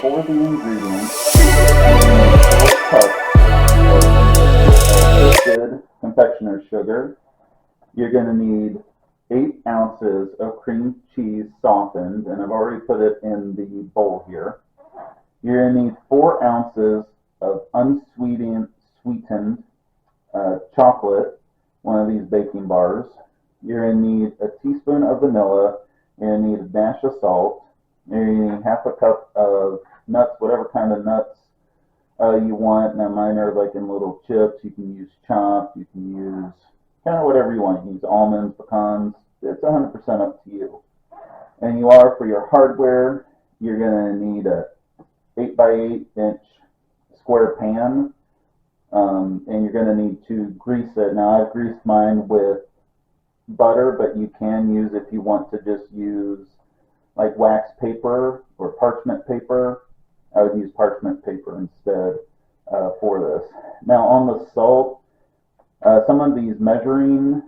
for the ingredients, you need 4 cups of twisted confectioner's sugar. You're going to need 8 ounces of cream cheese softened, and I've already put it in the bowl here. You're going to need 4 ounces of unsweetened chocolate, one of these baking bars. You're going to need a teaspoon of vanilla. You're going to need a dash of salt. You're going to need half a cup of nuts, whatever kind of nuts you want. Now mine are like in little chips. You can use chopped. You can use kind of whatever you want. You can use almonds, pecans. It's 100% up to you. And you are, for your hardware, you're going to need a 8 by 8 inch square pan. And you're going to need to grease it. Now I've greased mine with butter, but you can use, if you want to just use like wax paper or parchment paper, I would use parchment paper instead for this. Now on the salt, some of these measuring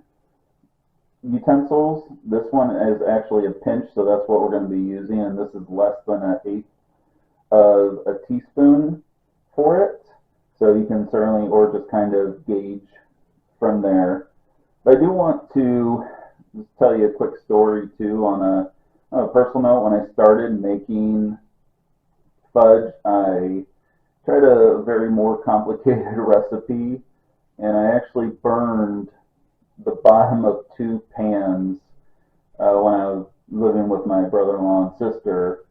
utensils, this one is actually a pinch, so that's what we're going to be using, and this is less than an eighth of a teaspoon for it. So you can certainly, or just kind of gauge from there. But I do want to just tell you a quick story too on a personal note. When I started making fudge, I tried a very more complicated recipe, and I actually burned the bottom of 2 pans when I was living with my brother-in-law and sister,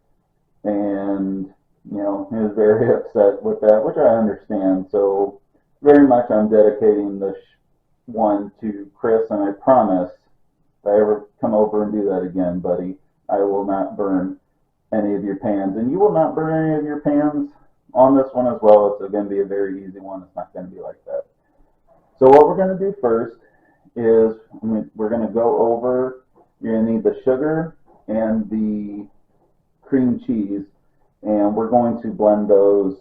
and he was very upset with that, which I understand. So very much I'm dedicating this one to Chris, and I promise if I ever come over and do that again, buddy, I will not burn any of your pans, and you will not burn any of your pans on this one as well. It's going to be a very easy one. It's not going to be like that. So what we're going to do first is we're going to go over, you're going to need the sugar and the cream cheese, and we're going to blend those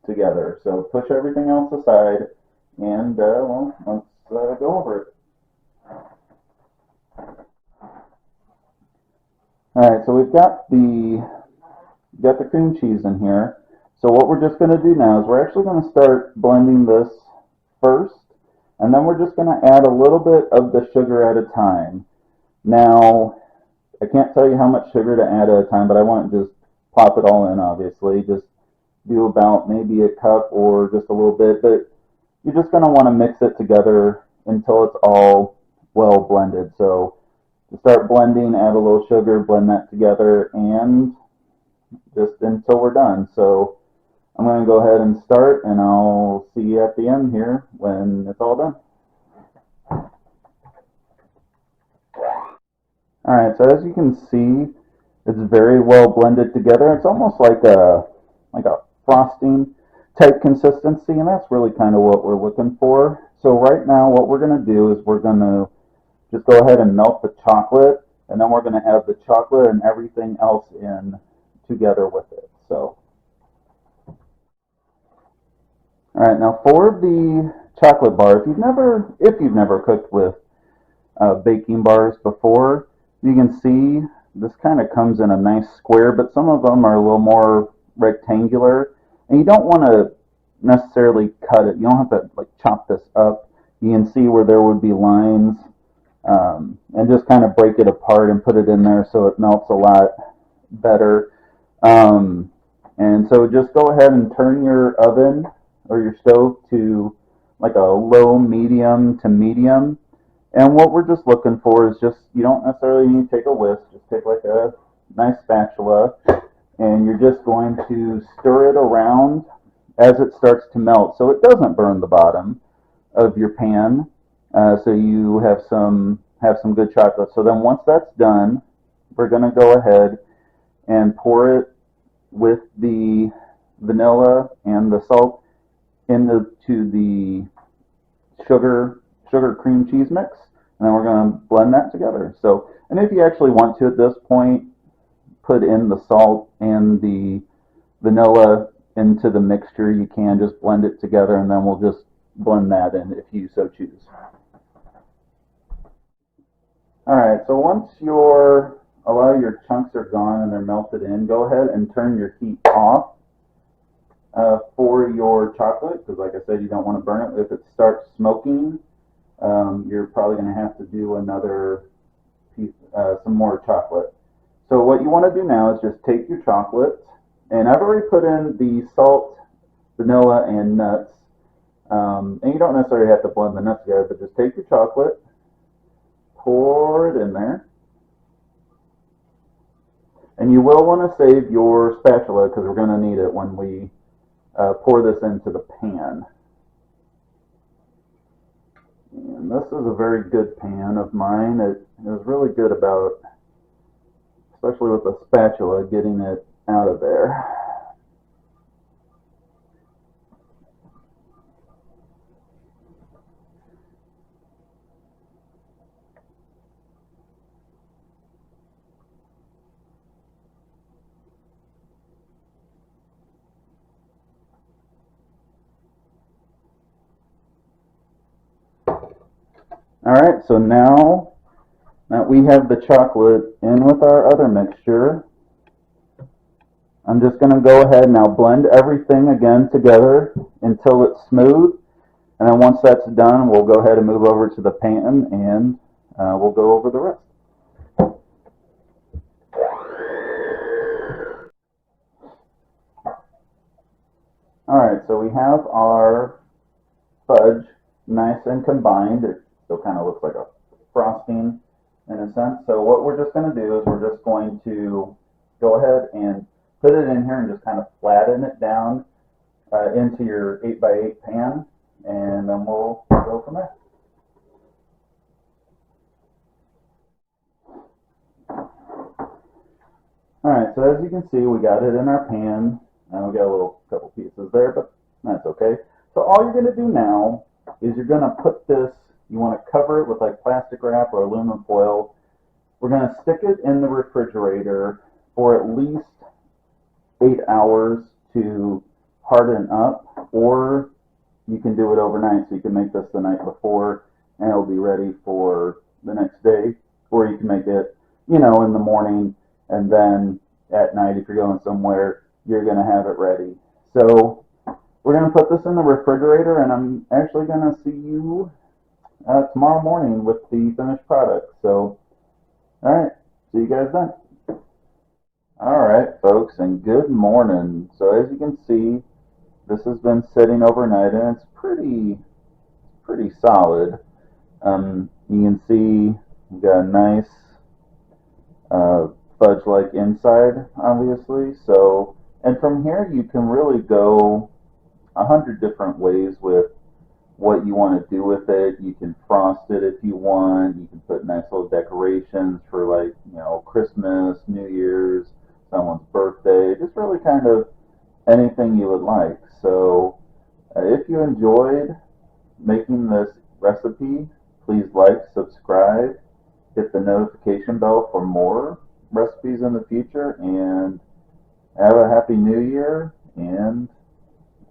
together. So push everything else aside, and let's go over it. Alright, so we've got the cream cheese in here. So what we're just going to do now is we're actually going to start blending this first, and then we're just going to add a little bit of the sugar at a time. Now, I can't tell you how much sugar to add at a time, but I want to just pop it all in, obviously. Just do about maybe a cup or just a little bit, but you're just going to want to mix it together until it's all well blended. So to start blending, add a little sugar, blend that together, and just until we're done. So I'm going to go ahead and start, and I'll see you at the end here when it's all done. Alright, so as you can see, it's very well blended together. It's almost like a frosting type consistency, and that's really kind of what we're looking for. So right now what we're going to do is we're going to just go ahead and melt the chocolate, and then we're going to add the chocolate and everything else in together with it. So, alright, now for the chocolate bar, if you've never cooked with baking bars before, you can see this kind of comes in a nice square, but some of them are a little more rectangular, and you don't want to necessarily cut it. You don't have to chop this up. You can see where there would be lines, and just kind of break it apart and put it in there so it melts a lot better. And so just go ahead and turn your oven or your stove to like a low, medium to medium. And what we're just looking for is just, you don't necessarily need to take a whisk, just take like a nice spatula, and you're just going to stir it around as it starts to melt so it doesn't burn the bottom of your pan, so you have some good chocolate. So then once that's done, we're going to go ahead and pour it with the vanilla and the salt into the sugar cream cheese mix, and then we're going to blend that together. So, and if you actually want to at this point, put in the salt and the vanilla into the mixture, you can just blend it together, and then we'll just blend that in if you so choose. Alright, so once your a lot of your chunks are gone and they're melted in, go ahead and turn your heat off for your chocolate, because like I said, you don't want to burn it. If it starts smoking, you're probably going to have to do another piece, some more chocolate. So what you want to do now is just take your chocolate, and I've already put in the salt, vanilla, and nuts. And you don't necessarily have to blend the nuts together, but just take your chocolate, pour it in there, and you will want to save your spatula because we're going to need it when we pour this into the pan. And this is a very good pan of mine. It was really good about, especially with the spatula, getting it out of there. Alright, so now that we have the chocolate in with our other mixture, I'm just going to go ahead and now blend everything again together until it's smooth. And then once that's done, we'll go ahead and move over to the pan and we'll go over the rest. Alright, so we have our fudge nice and combined. It still kind of looks like a frosting in a sense. So what we're just going to do is we're just going to go ahead and put it in here and just kind of flatten it down into your 8x8 pan, and then we'll go from there. Alright, so as you can see, we got it in our pan, and we got a little couple pieces there, but that's okay. So all you're going to do now is you're going to put this, you want to cover it with like plastic wrap or aluminum foil. We're going to stick it in the refrigerator for at least 8 hours to harden up, or you can do it overnight, so you can make this the night before and it'll be ready for the next day, or you can make it, you know, in the morning, and then at night if you're going somewhere, you're going to have it ready. So we're going to put this in the refrigerator, and I'm actually going to see you tomorrow morning with the finished product. So alright, see you guys then. Alright folks, and good morning. So as you can see, this has been sitting overnight and it's pretty solid. You can see we've got a nice fudge-like inside, obviously. So, and from here you can really go 100 different ways with what you want to do with it. You can frost it if you want. You can put nice little decorations for, like, you know, Christmas, New Year's, someone's birthday, just really kind of anything you would like. So if you enjoyed making this recipe, please like, subscribe, hit the notification bell for more recipes in the future, and have a happy new year, and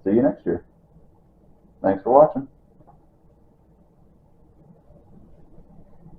see you next year. Thanks for watching.